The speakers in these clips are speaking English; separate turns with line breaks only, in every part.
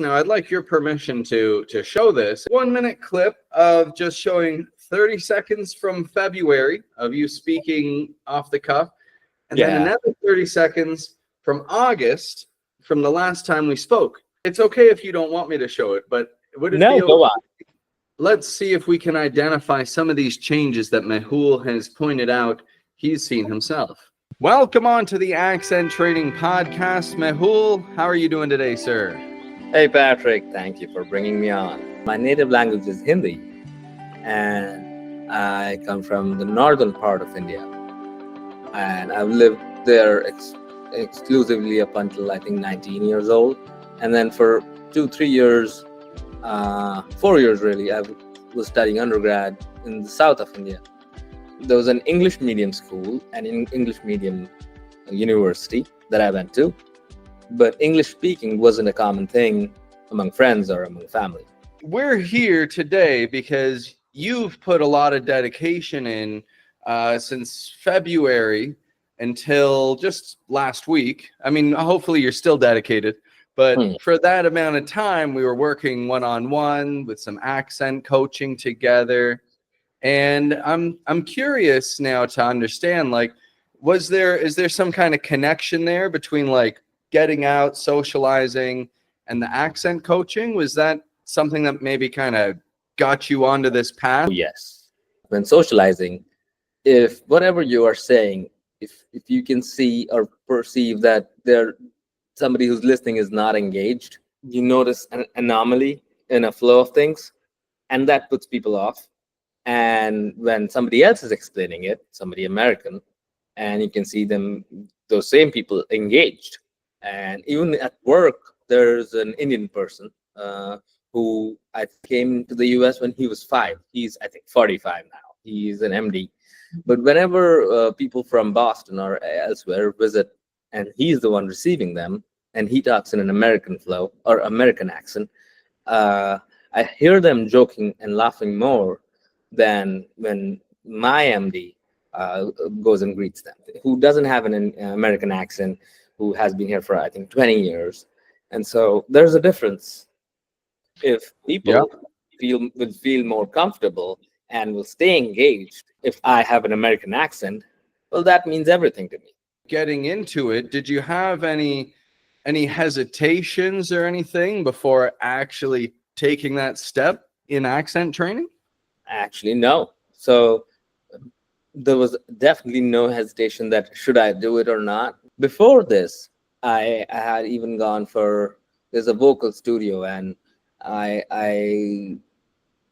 Now, I'd like your permission to show this 1 minute clip of just showing 30 seconds from February of you speaking off the cuff, and then another 30 seconds from August from the last time we spoke. It's okay if you don't want me to show it, but would it be okay?
Go on.
Let's see if we can identify some of these changes that Mehul has pointed out he's seen himself. Welcome on to the Accent Training Podcast. Mehul, how are you doing today, sir?
Hey, Patrick. Thank you for bringing me on. My native language is Hindi, and I come from the northern part of India. And I've lived there exclusively up until, I think, 19 years old. And then for 2-3 years, 4 years really, I was studying undergrad in the south of India. There was an English medium school and an English medium university that I went to. But English speaking wasn't a common thing among friends or among family.
We're here today because you've put a lot of dedication in since February until just last week. I mean, hopefully you're still dedicated, but for that amount of time, we were working one-on-one with some accent coaching together. And I'm curious now to understand, like, is there some kind of connection there between like getting out, socializing, and the accent coaching? Was that something that maybe kind of got you onto this path?
Yes. When socializing, if whatever you are saying, if you can see or perceive that somebody who's listening is not engaged, you notice an anomaly in a flow of things, and that puts people off. And when somebody else is explaining it, somebody American, and you can see those same people engaged. And even at work, there's an Indian person who I came to the US when he was 5. He's, I think, 45 now. He's an MD. But whenever people from Boston or elsewhere visit, and he's the one receiving them, and he talks in an American flow or American accent, I hear them joking and laughing more than when my MD goes and greets them, who doesn't have an American accent, who has been here for, I think, 20 years. And so there's a difference. If people will feel more comfortable and will stay engaged, if I have an American accent, well, that means everything to me.
Getting into it, did you have any hesitations or anything before actually taking that step in accent training?
Actually, no. So there was definitely no hesitation that should I do it or not. Before this, I had even gone there's a vocal studio, and I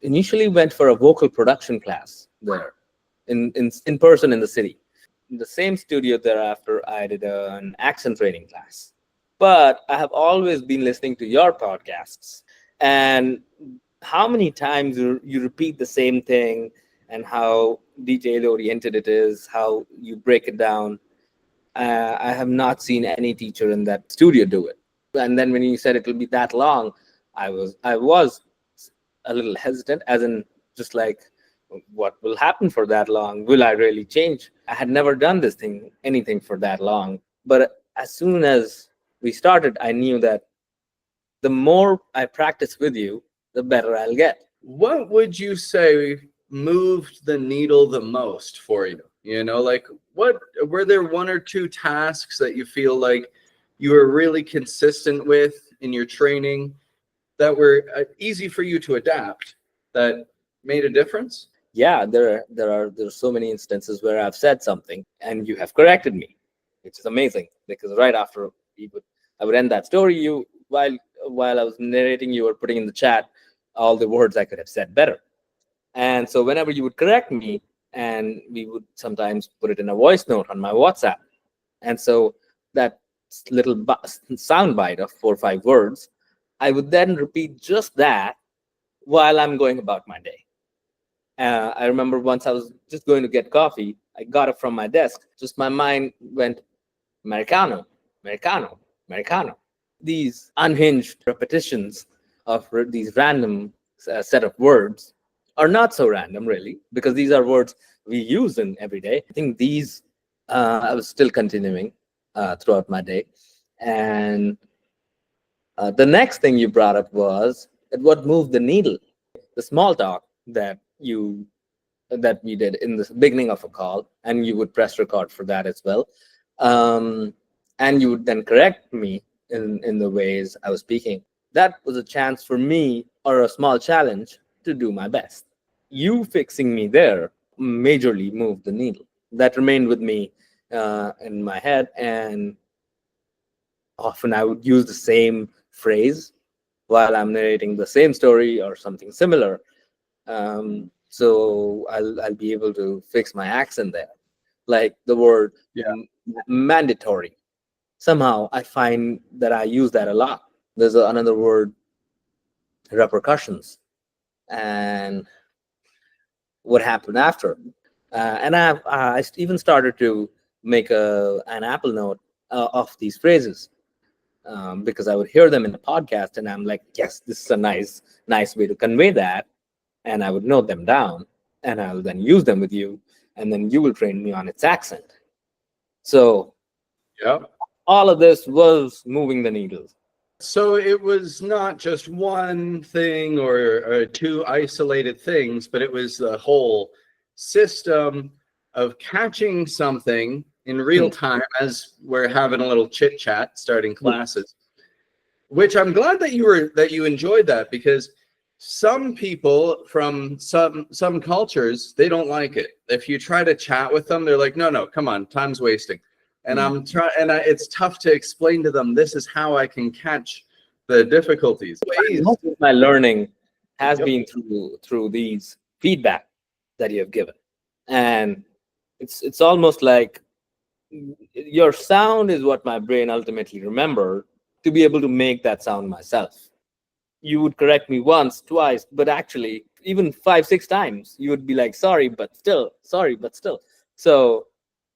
initially went for a vocal production class there in person in the city. In the same studio thereafter, I did an accent training class. But I have always been listening to your podcasts, and how many times you repeat the same thing, and how detail-oriented it is, how you break it down. I have not seen any teacher in that studio do it. And then when you said it will be that long, I was a little hesitant, as in just like, what will happen for that long? Will I really change? I had never done anything for that long. But as soon as we started, I knew that the more I practice with you, the better I'll get.
What would you say moved the needle the most for you? You know, like, what were there 1 or 2 tasks that you feel like you were really consistent with in your training that were easy for you to adapt that made a difference?
Yeah, there's so many instances where I've said something and you have corrected me, which is amazing, because right after I would end that story, while I was narrating, you were putting in the chat all the words I could have said better. And so whenever you would correct me, and we would sometimes put it in a voice note on my WhatsApp. And so that little sound bite of 4 or 5 words, I would then repeat just that while I'm going about my day. I remember once I was just going to get coffee. I got up from my desk. Just my mind went, Americano, Americano, Americano. These unhinged repetitions of these random set of words are not so random, really, because these are words we use in every day. I think these I was still continuing throughout my day. And The next thing you brought up was what moved the needle. The small talk that we did in the beginning of a call, and you would press record for that as well. Um, and you would then correct me in the ways I was speaking. That was a chance for me, or a small challenge, to do my best. You fixing me there majorly moved the needle. That remained with me in my head, and often I would use the same phrase while I'm narrating the same story or something similar. So I'll be able to fix my accent there, like the word
Yeah.
mandatory. Somehow I find that I use that a lot. There's another word, repercussions, and what happened after. And I even started to make an Apple note of these phrases, because I would hear them in the podcast, and I'm like, yes, this is a nice way to convey that, and I would note them down, and I'll then use them with you, and then you will train me on its accent. So
Yep.
all of this was moving the needle.
So it was not just one thing or two isolated things, but it was the whole system of catching something in real time as we're having a little chit chat starting classes, which I'm glad that you enjoyed that, because some people from some cultures, they don't like it. If you try to chat with them, they're like, no, come on, time's wasting. And I'm trying, and it's tough to explain to them, this is how I can catch the difficulties.
Most of my learning has
Yep.
been through these feedback that you have given, and it's almost like your sound is what my brain ultimately remembered to be able to make that sound myself. You would correct me once, twice, but actually even 5, 6 times, you would be like, sorry, but still, sorry, but still. So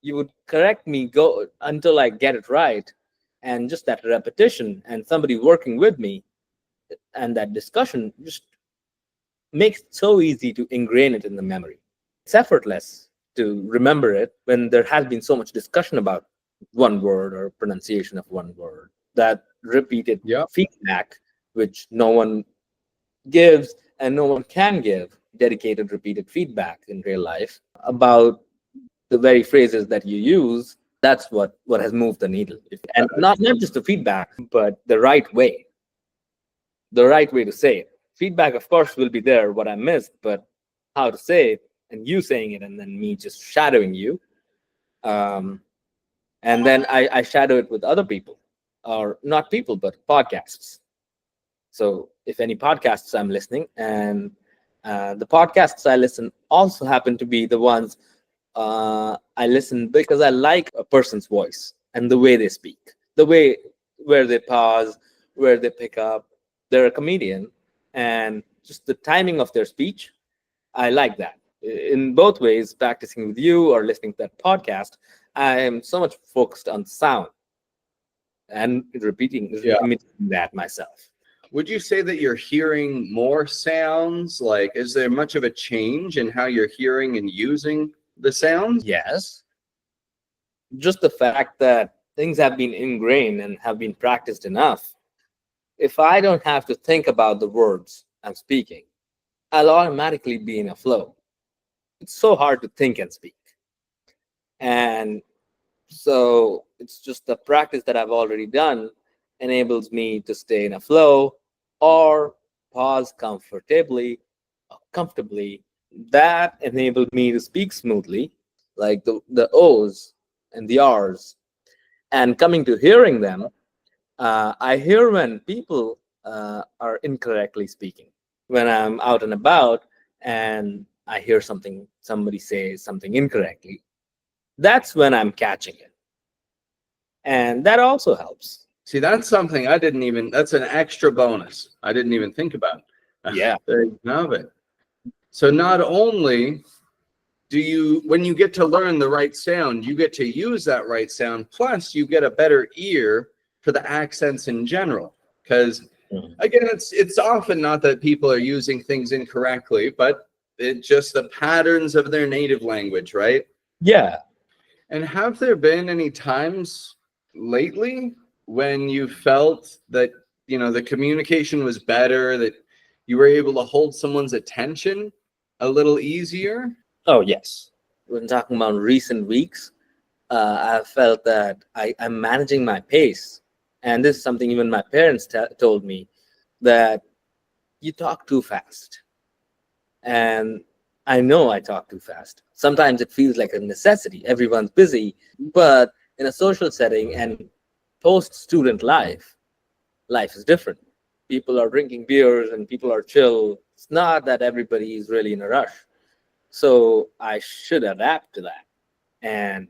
you would correct me go until I get it right. And just that repetition and somebody working with me and that discussion just makes it so easy to ingrain it in the memory. It's effortless to remember it when there has been so much discussion about one word or pronunciation of one word. That repeated
Yep.
feedback, which no one gives and no one can give dedicated, repeated feedback in real life about the very phrases that you use. That's what has moved the needle. And not just the feedback, but the right way to say it. Feedback, of course, will be there, what I missed, but how to say it, and you saying it, and then me just shadowing you. And then I shadow it with other people, or not people, but podcasts. So if any podcasts I'm listening, and the podcasts I listen also happen to be the ones I listen because I like a person's voice and the way they speak, the way where they pause, where they pick up. They're a comedian, and just the timing of their speech, I like that. In both ways, practicing with you or listening to that podcast, I am so much focused on sound and imitating that myself.
Would you say that you're hearing more sounds? Like, is there much of a change in how you're hearing and using the sounds?
Yes. Just the fact that things have been ingrained and have been practiced enough, if I don't have to think about the words I'm speaking, I'll automatically be in a flow. It's so hard to think and speak. And so it's just the practice that I've already done enables me to stay in a flow or pause comfortably. That enabled me to speak smoothly, like the O's and the R's. And coming to hearing them, I hear when people are incorrectly speaking. When I'm out and about and I hear somebody say something incorrectly, that's when I'm catching it. And that also helps.
See, that's something that's an extra bonus I didn't even think about.
Yeah.
There you have it. So not only when you get to learn the right sound, you get to use that right sound, plus you get a better ear for the accents in general. Because again, it's often not that people are using things incorrectly, but it's just the patterns of their native language, right?
Yeah.
And have there been any times lately when you felt that the communication was better, that you were able to hold someone's attention a little easier?
Oh, yes. When talking about recent weeks, I felt that I'm managing my pace. And this is something even my parents told me, that you talk too fast. And I know I talk too fast. Sometimes it feels like a necessity. Everyone's busy, but in a social setting and post student life, life is different. People are drinking beers and people are chill. It's not that everybody is really in a rush. So I should adapt to that. And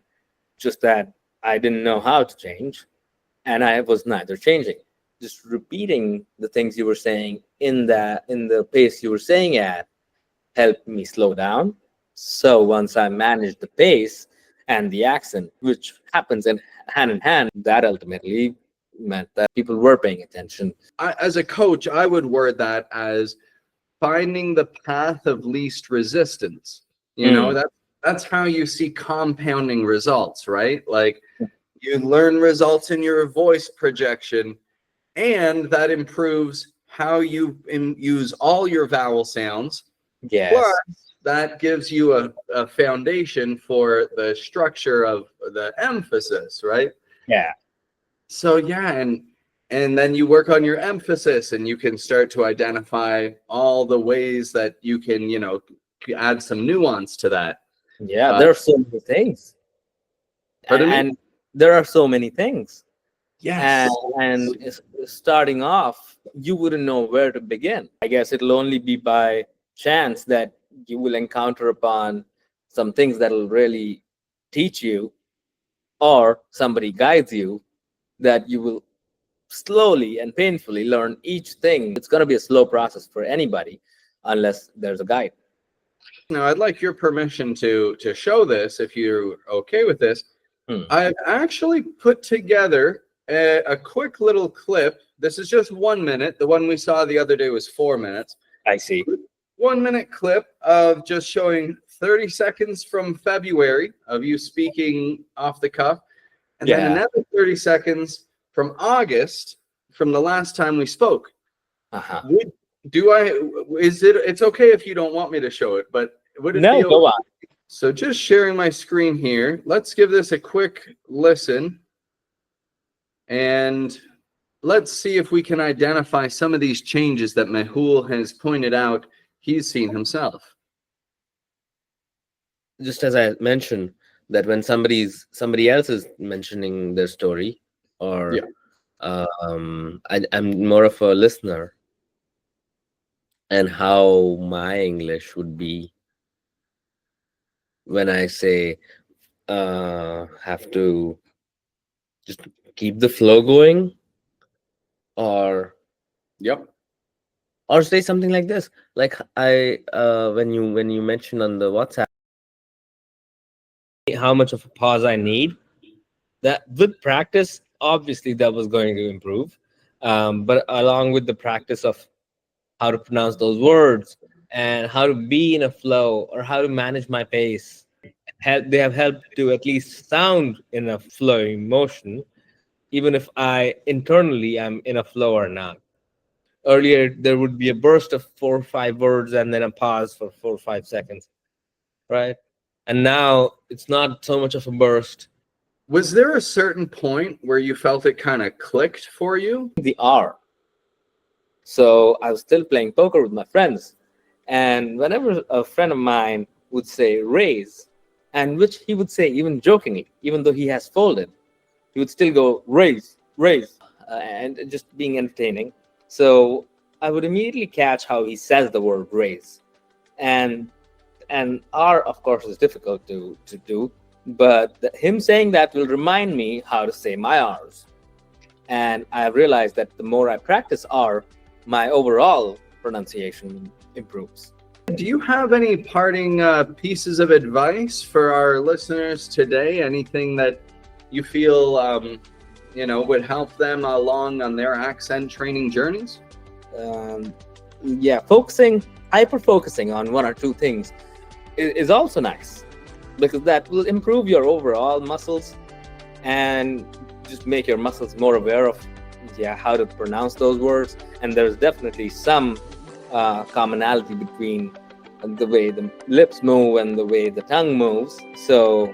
just that I didn't know how to change, and I was neither changing. Just repeating the things you were saying in the pace you were saying at helped me slow down. So once I managed the pace and the accent, which happens in hand, that ultimately meant that people were paying attention.
As a coach, I would word that as finding the path of least resistance.
Mm.
That's how you see compounding results, right? Like, you learn results in your voice projection, and that improves how you use all your vowel sounds.
Yes.
Plus, that gives you a foundation for the structure of the emphasis, right?
Yeah.
So yeah, and then you work on your emphasis, and you can start to identify all the ways that you can, add some nuance to that.
Yeah. There are so many things.
Pardon me?
And there are so many things.
Yes.
And starting off, you wouldn't know where to begin. I guess it'll only be by chance that you will encounter upon some things that'll really teach you, or somebody guides you, that you will slowly and painfully learn each thing. It's going to be a slow process for anybody unless there's a guide.
Now, I'd like your permission to show this, if you're okay with this.
Hmm.
I've actually put together a quick little clip. This is just 1 minute. The one we saw the other day was 4 minutes.
I see.
1 minute clip of just showing 30 seconds from February of you speaking off the cuff, and then
Yeah.
another 30 seconds from August, from the last time we spoke.
Uh-huh.
It's okay if you don't want me to show it, but would it
No,
be
go
okay?
on.
So just sharing my screen here. Let's give this a quick listen, and let's see if we can identify some of these changes that Mehul has pointed out he's seen himself.
Just as I mentioned, that when somebody else is mentioning their story, or
Yeah.
I'm more of a listener, and how my English would be when I say have to just keep the flow going, or
Yep.
say something like this, like when you mentioned on the WhatsApp how much of a pause I need, that with practice obviously that was going to improve, but along with the practice of how to pronounce those words and how to be in a flow, or how to manage my pace, they have helped to at least sound in a flowing motion, even if I internally am in a flow or not. Earlier there would be a burst of 4 or 5 words and then a pause for 4 or 5 seconds, right? And now it's not so much of a burst.
Was there a certain point where you felt it kind of clicked for you?
The R. So I was still playing poker with my friends, and whenever a friend of mine would say raise, and which he would say even jokingly, even though he has folded, he would still go raise, raise, and just being entertaining. So I would immediately catch how he says the word raise, and R, of course, is difficult to do, but him saying that will remind me how to say my R's. And I have realized that the more I practice R, my overall pronunciation improves.
Do you have any parting pieces of advice for our listeners today? Anything that you feel would help them along on their accent training journeys?
Yeah, hyper focusing on 1 or 2 things is also nice, because that will improve your overall muscles and just make your muscles more aware of how to pronounce those words. And there's definitely some commonality between the way the lips move and the way the tongue moves. So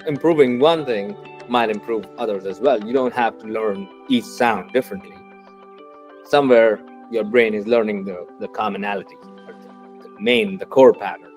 improving one thing might improve others as well. You don't have to learn each sound differently. Somewhere your brain is learning the commonality, or the core pattern.